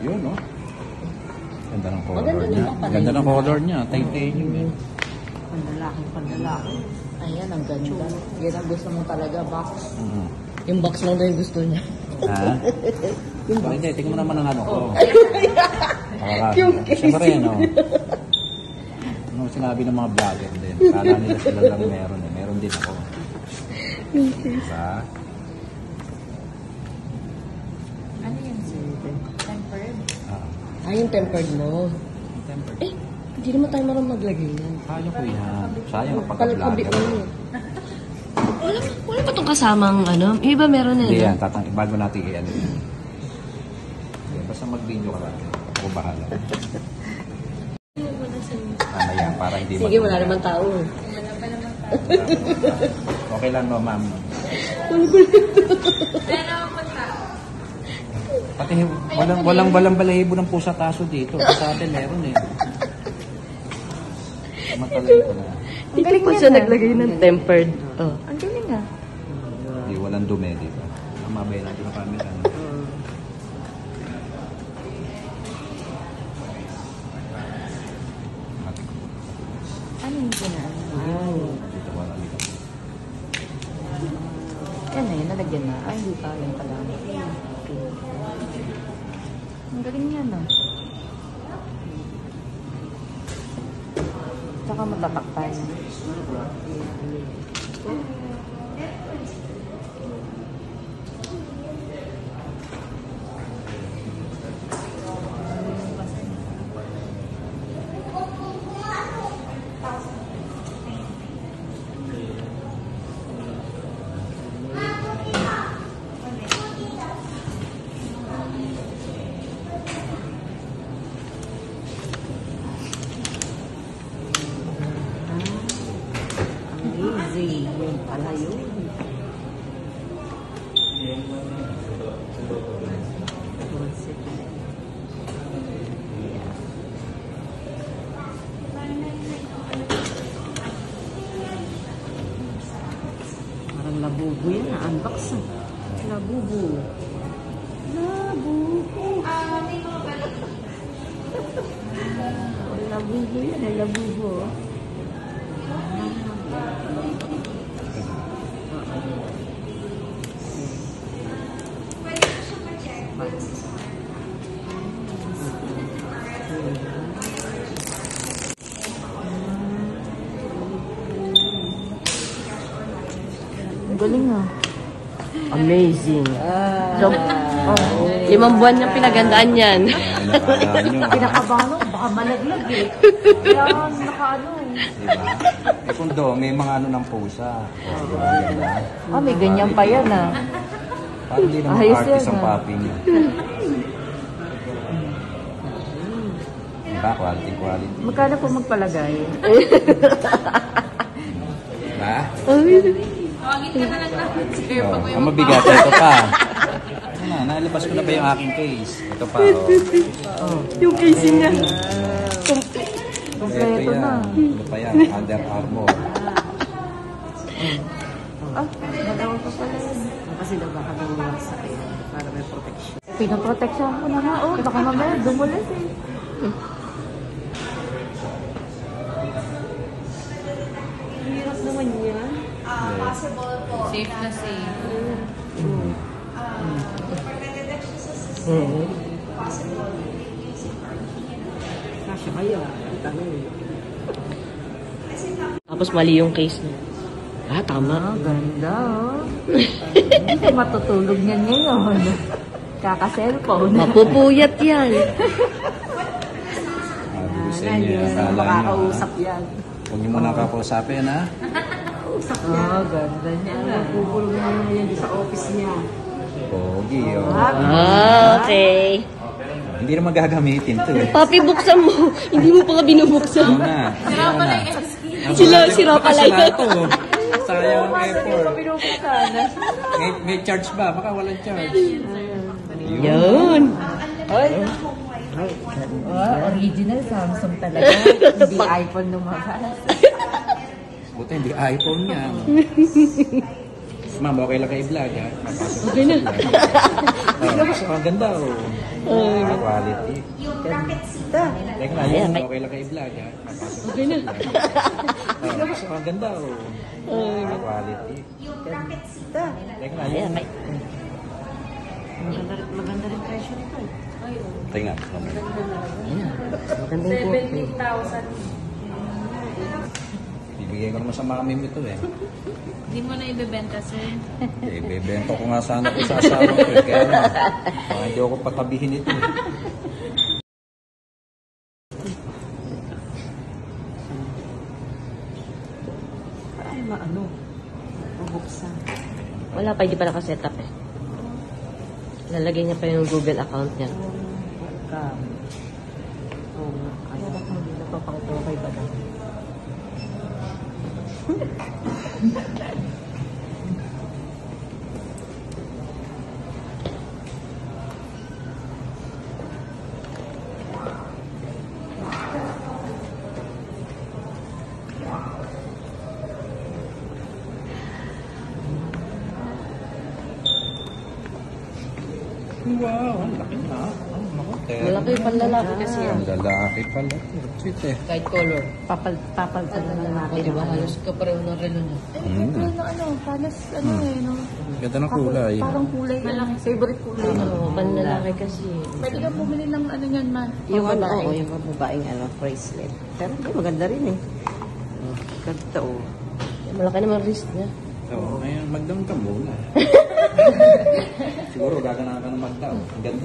Yun, no? Ganda ng color niya. Ganda ng color niya. Titanium eh. Pandalaki. Ayan, ang ganda. Yan ang gusto mo talaga, box. Yung box lang daw yung gusto niya. Ha? Yung box? Hindi, tingnan mo naman ang ano ko. Yung case. Siyempre, no? Ano sinabi ng mga vlogger din. Kala nila sila lang meron eh. Meron din ako. Yung case. Diba? Ano yan, sir? Tempered? Yung tempered mo. Tempered. Hindi naman tayo marunong maglagay yan. Sayang ko yan. Sayang ang pagka-vlogger. Wala pa itong kasamang ano? Yung iba meron na Hindi yan. yan. Bago natin i-ano yan. Basta mag-video ka lang. Ako bahala. Mamaya, para hindi Sige, wala naman tao. Okay lang no, ma'am. Pati walang balahibo ng pusa kaso dito. Sa atin meron eh. Matalay ko na. Hindi pa siya naglagay ng tempered. Oh. Ang galing ah. Hindi, walang dumi dito. Mamabay natin ang camera. Ano yung ginaano? Dito wala dito. Yan na yun, nalagyan na. Ay, hindi pa. Yan pala. Okay. Ang galing yan ah. Tsaka matatakpan. Amazing. Yun pala yun. Parang labubo yun. Na-unbox ah. Labubo. Labubo. Labubo yun. Labubo. Ang galing ah. Amazing. So, 5 buwan niyang pinagandaan yan. pinakabahan ako, baka malaglag eh. Kaya nakaano. Diba? Eh kung do, may mga ano ng pusa. May ganyan pa yan ah. Parang hindi naman Ayos artist yan, ang papi niya. Diba? Quality. Magkano po magpalagay? Diba? Tawagin ka na lang natin, sir. Oh, ang mabigat, ito pa. Nalabas ko na ba yung aking case? Ito pa, oh. Yung casing niya. Kompleto na. Ito pa yan, Under Armour. Nagawa pa pala yun. Kasi daw baka gawin sa kanya para may protection. Pinaproteksyon ko na nga. Baka mamaya dumulas eh. Hirap naman yan. Possible po. Safe na safe. Possible. Kasya kayo. Tapos mali yung case niya. Tama. Ganda oh. Hindi ka matutulog niyan ngayon. Kaka-cellphone. Mapupuyat yan. Makakausap yan. Huwag niyo muna kakausapin, ha? Ganda niya. Pupulong na yan sa office niya. Pogi, oh. Okay. Hindi naman gagamitin to, eh. Papi, buksan mo. Hindi mo pa ka binubuksan. Ano na? Sira pala yun. Ito, sayang ang effort. Pinupuksan. May charge ba? Baka walang charge. Yun. Original Samsung talaga. Hindi iPhone lumabas. Buti hindi iPhone yan. Ma'am, okay lang kayo vlog, ha? Papasok Okay na. Ang ganda, oh. Quality. Yung bracket seat. Teka na, yun, okay lang kayo vlog, ha? Papasok Okay na. Ang ganda, oh. Quality. Yung bracket seat. Teka na, yun. Maganda rin presyo nito. Tingnan. Ayan. Maganda yung portrait. 70,000. Bibigay ko naman sa mami mo ito, eh. Hindi mo na ibebenta, sir. Bebento ko nga sana ko sa asawa ko, eh. Kaya na, hindi ako patabihin ito, eh. Ay, maano. Mabuksan. Wala pa, hindi pa nakaset up eh. Lalagay niya pa yung Google account niya. Welcome. Oo. Kaya ba't hindi napapakita ko kay Badang? Wow, ang laki na. Ang naku, Malaki pang lalaki kasi yan. Ang lalaki pala. Sweet, eh. Kahit color. Papal ka na lang natin. Diba halos kapareho ng relo niya. Panas, no? Ganda ng kulay. Parang kulay. Favorite kulay. Oo, panlalaki kasi. Pwede ka bumili ng ano yan, man. Yung ano, Babae. oo, yung babaeng bracelet. Pero maganda rin eh. Ganda oh. Malaki naman wrist niya. Oo, ngayon, magdang ka muna. Siguro gagana ka ng magdaw. Ang ganda.